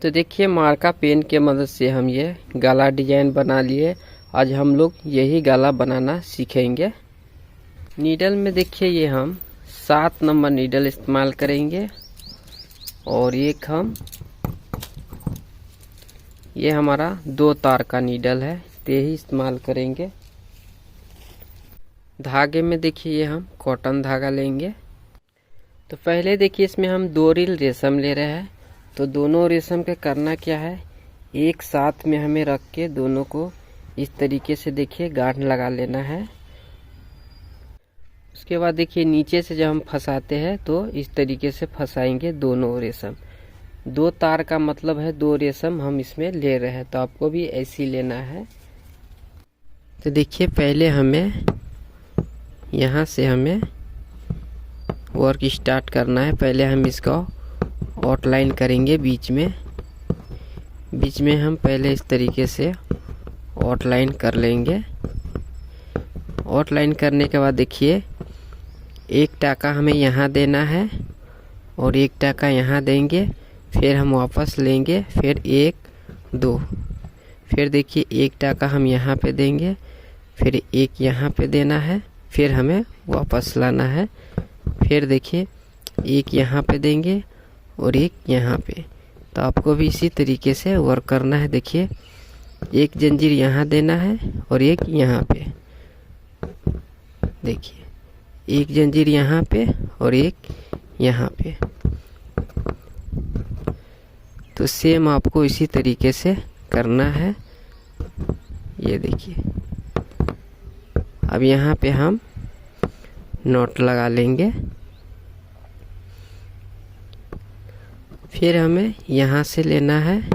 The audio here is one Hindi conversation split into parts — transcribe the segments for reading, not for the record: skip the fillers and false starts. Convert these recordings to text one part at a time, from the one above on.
तो देखिए मार्का पेन के मदद से हम ये गला डिजाइन बना लिए। आज हम लोग यही गला बनाना सीखेंगे। नीडल में देखिए ये हम 7 नंबर नीडल इस्तेमाल करेंगे और एक हम ये हमारा 2 तार का नीडल है, यही इस्तेमाल करेंगे। धागे में देखिए ये हम कॉटन धागा लेंगे। तो पहले देखिए इसमें हम 2 रील रेशम ले रहे हैं। तो दोनों रेशम के करना क्या है, एक साथ में हमें रख के दोनों को इस तरीके से देखिए गांठ लगा लेना है। उसके बाद देखिए नीचे से जब हम फंसाते हैं तो इस तरीके से फंसाएंगे दोनों रेशम। 2 तार का मतलब है 2 रेशम हम इसमें ले रहे हैं, तो आपको भी ऐसे ही लेना है। तो देखिए पहले हमें यहाँ से हमें वर्क स्टार्ट करना है। पहले हम इसका आउटलाइन करेंगे बीच में हम पहले इस तरीके से आउटलाइन कर लेंगे। आउटलाइन करने के बाद देखिए 1 टाका हमें यहाँ देना है और 1 टाका यहाँ देंगे, फिर हम वापस लेंगे, फिर 1 2, फिर देखिए 1 टाका हम यहाँ पे देंगे, फिर 1 यहाँ पे देना है, फिर हमें वापस लाना है, फिर देखिए 1 यहाँ पे देंगे और 1 यहाँ पे। तो आपको भी इसी तरीके से वर्क करना है। देखिए 1 जंजीर यहाँ देना है और 1 यहाँ पे, देखिए 1 जंजीर यहाँ पे और 1 यहाँ पे। तो सेम आपको इसी तरीके से करना है। ये देखिए अब यहाँ पे हम नॉट लगा लेंगे। फिर हमें यहाँ से लेना है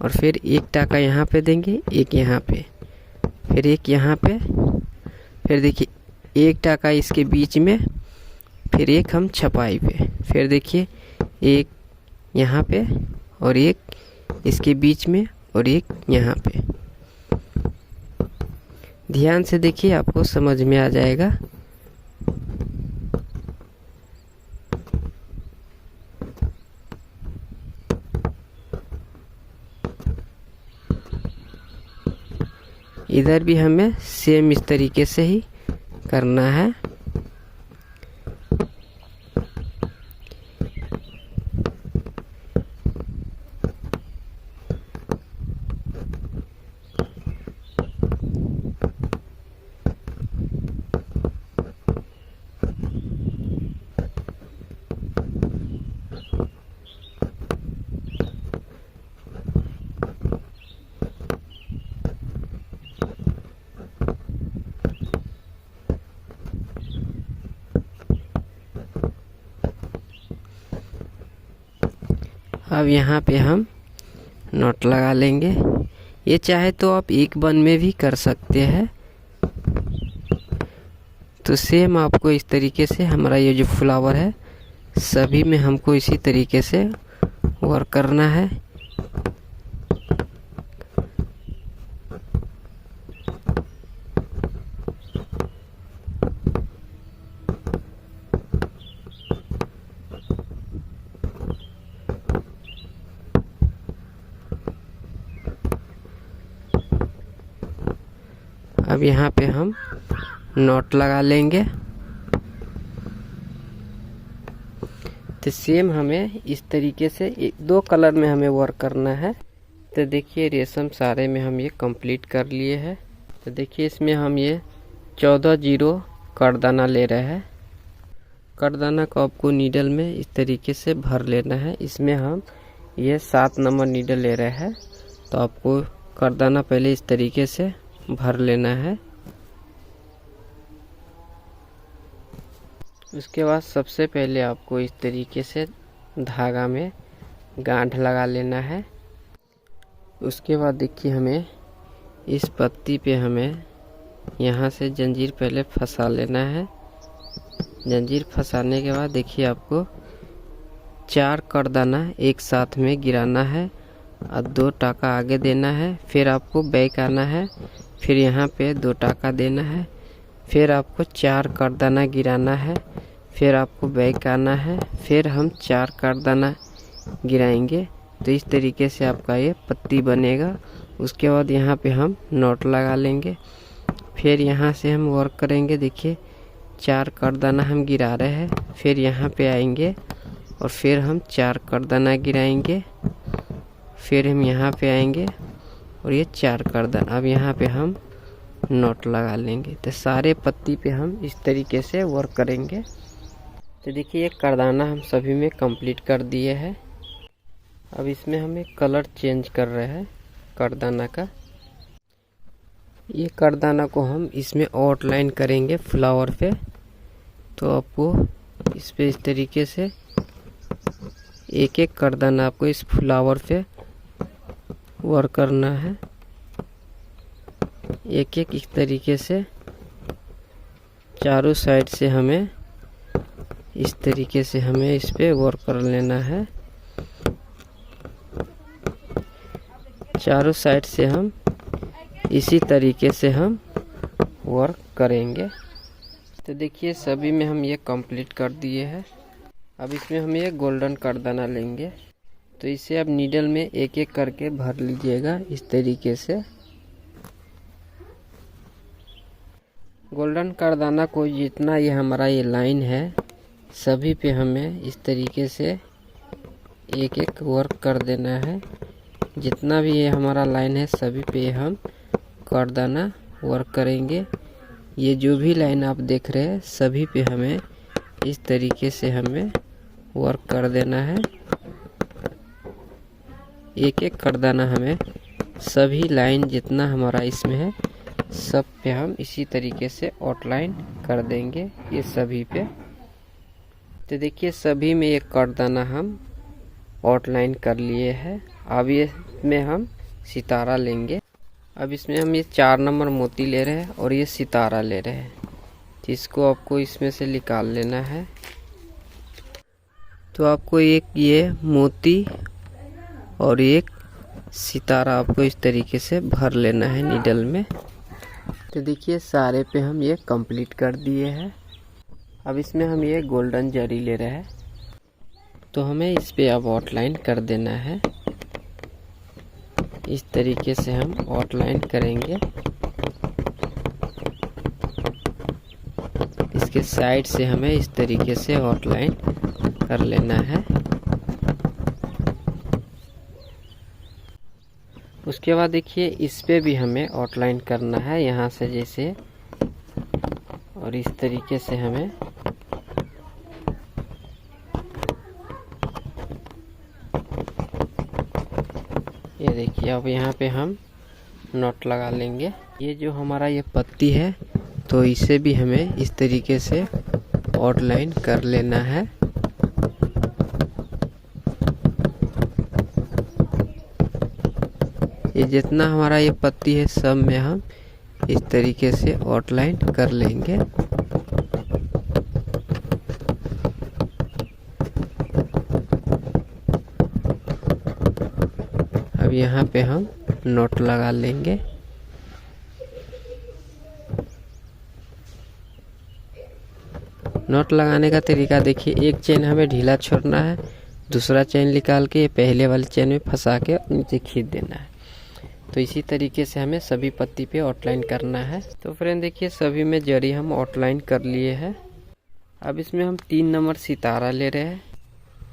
और फिर 1 टाका यहाँ पे देंगे, 1 यहाँ पे, फिर 1 यहाँ पे, फिर देखिए 1 टाका इसके बीच में, फिर 1 हम छपाई पे, फिर देखिए 1 यहाँ पे और 1 इसके बीच में और 1 यहाँ पे। ध्यान से देखिए आपको समझ में आ जाएगा। इधर भी हमें सेम इस तरीके से ही करना है। अब यहाँ पे हम नॉट लगा लेंगे। ये चाहे तो आप एक बन में भी कर सकते हैं। तो सेम आपको इस तरीके से हमारा ये जो फ्लावर है सभी में हमको इसी तरीके से वर्क करना है। अब यहाँ पे हम नॉट लगा लेंगे। तो सेम हमें इस तरीके से 2 कलर में हमें वर्क करना है। तो देखिए रेशम सारे में हम ये कंप्लीट कर लिए हैं। तो देखिए इसमें हम ये 14 जीरो करदाना ले रहे हैं। करदाना को आपको नीडल में इस तरीके से भर लेना है। इसमें हम ये 7 नंबर नीडल ले रहे हैं। तो आपको करदाना पहले इस तरीके से भर लेना है। उसके बाद सबसे पहले आपको इस तरीके से धागा में गांठ लगा लेना है। उसके बाद देखिए हमें इस पत्ती पे हमें यहाँ से जंजीर पहले फंसा लेना है। जंजीर फंसाने के बाद देखिए आपको 4 करदाना एक साथ में गिराना है और 2 टाका आगे देना है। फिर आपको बैक आना है, फिर यहाँ पे 2 टाका देना है, फिर आपको 4 करदाना गिराना है, फिर आपको बैक आना है, फिर हम 4 करदाना गिराएंगे, तो इस तरीके से आपका ये पत्ती बनेगा। उसके बाद यहाँ पे हम नॉट लगा लेंगे। फिर यहाँ से हम वर्क करेंगे। देखिए 4 करदाना हम गिरा रहे हैं। फिर यहाँ पे आएंगे और फिर हम 4 करदाना गिराएंगे। फिर हम यहाँ पे आएंगे और ये 4 करदाना। अब यहाँ पे हम नॉट लगा लेंगे। तो सारे पत्ती पे हम इस तरीके से वर्क करेंगे। तो देखिए ये करदाना हम सभी में कंप्लीट कर दिए हैं। अब इसमें हम एक कलर चेंज कर रहे हैं करदाना का। ये करदाना को हम इसमें आउटलाइन करेंगे फ्लावर पे। तो आपको इस पे इस तरीके से एक एक करदाना आपको इस फ्लावर पे वर्क करना है। एक एक इस तरीके से चारों साइड से हमें इस तरीके से हमें इस पे वर्क कर लेना है। चारों साइड से हम इसी तरीके से हम वर्क करेंगे। तो देखिए सभी में हम ये कंप्लीट कर दिए हैं। अब इसमें हम ये गोल्डन करदाना लेंगे। तो इसे अब नीडल में एक एक करके भर लीजिएगा इस तरीके से। गोल्डन करदाना को जितना ये हमारा ये लाइन है सभी पे हमें इस तरीके से एक एक वर्क कर देना है। जितना भी ये हमारा लाइन है सभी पे हम करदाना वर्क करेंगे। ये जो भी लाइन आप देख रहे हैं सभी पे हमें इस तरीके से हमें वर्क कर देना है। एक एक करदाना हमें सभी लाइन जितना हमारा इसमें है सब पे हम इसी तरीके से आउटलाइन कर देंगे ये सभी पे। तो देखिए सभी में एक करदाना हम आउटलाइन कर लिए हैं। अब ये में हम सितारा लेंगे। अब इसमें हम ये 4 नंबर मोती ले रहे हैं और ये सितारा ले रहे हैं। तो इसको आपको इसमें से निकाल लेना है। तो आपको एक ये मोती और एक सितारा आपको इस तरीके से भर लेना है नीडल में। तो देखिए सारे पे हम ये कंप्लीट कर दिए हैं। अब इसमें हम ये गोल्डन जरी ले रहे हैं। तो हमें इस पे अब आउटलाइन कर देना है। इस तरीके से हम आउटलाइन करेंगे। इसके साइड से हमें इस तरीके से आउटलाइन कर लेना है। उसके बाद देखिए इस पे भी हमें आउटलाइन करना है यहाँ से जैसे, और इस तरीके से हमें ये देखिए। अब यहाँ पे हम नॉट लगा लेंगे। ये जो हमारा ये पत्ती है तो इसे भी हमें इस तरीके से आउटलाइन कर लेना है। ये जितना हमारा ये पत्ती है सब में हम इस तरीके से आउटलाइन कर लेंगे। अब यहाँ पे हम नॉट लगा लेंगे। नॉट लगाने का तरीका देखिए, एक चेन हमें ढीला छोड़ना है, दूसरा चेन निकाल के पहले वाले चेन में फंसा के नीचे खींच देना है। तो इसी तरीके से हमें सभी पत्ती पे आउटलाइन करना है। तो फ्रेंड देखिए सभी में जड़ी हम आउटलाइन कर लिए हैं। अब इसमें हम 3 नंबर सितारा ले रहे हैं।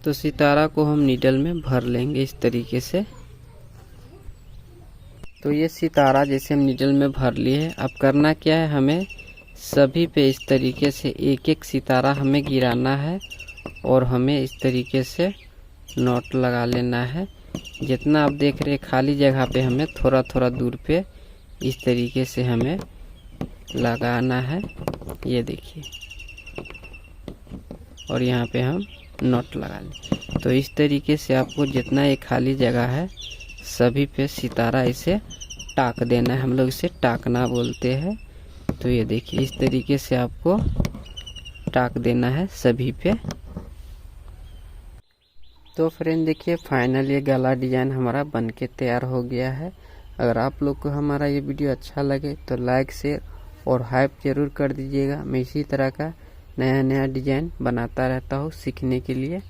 तो सितारा को हम नीडल में भर लेंगे इस तरीके से। तो ये सितारा जैसे हम नीडल में भर लिए हैं। अब करना क्या है, हमें सभी पे इस तरीके से एक एक सितारा हमें गिराना है और हमें इस तरीके से नॉट लगा लेना है। जितना आप देख रहे खाली जगह पे हमें थोड़ा थोड़ा दूर पे इस तरीके से हमें लगाना है। ये देखिए, और यहाँ पे हम नॉट लगा लें। तो इस तरीके से आपको जितना ये खाली जगह है सभी पे सितारा इसे टाक देना है। हम लोग इसे टाकना बोलते हैं। तो ये देखिए इस तरीके से आपको टाक देना है सभी पे। तो फ्रेंड देखिए फाइनल ये गला डिजाइन हमारा बनके तैयार हो गया है। अगर आप लोग को हमारा ये वीडियो अच्छा लगे तो लाइक शेयर और हाइप जरूर कर दीजिएगा। मैं इसी तरह का नया नया डिजाइन बनाता रहता हूँ सीखने के लिए।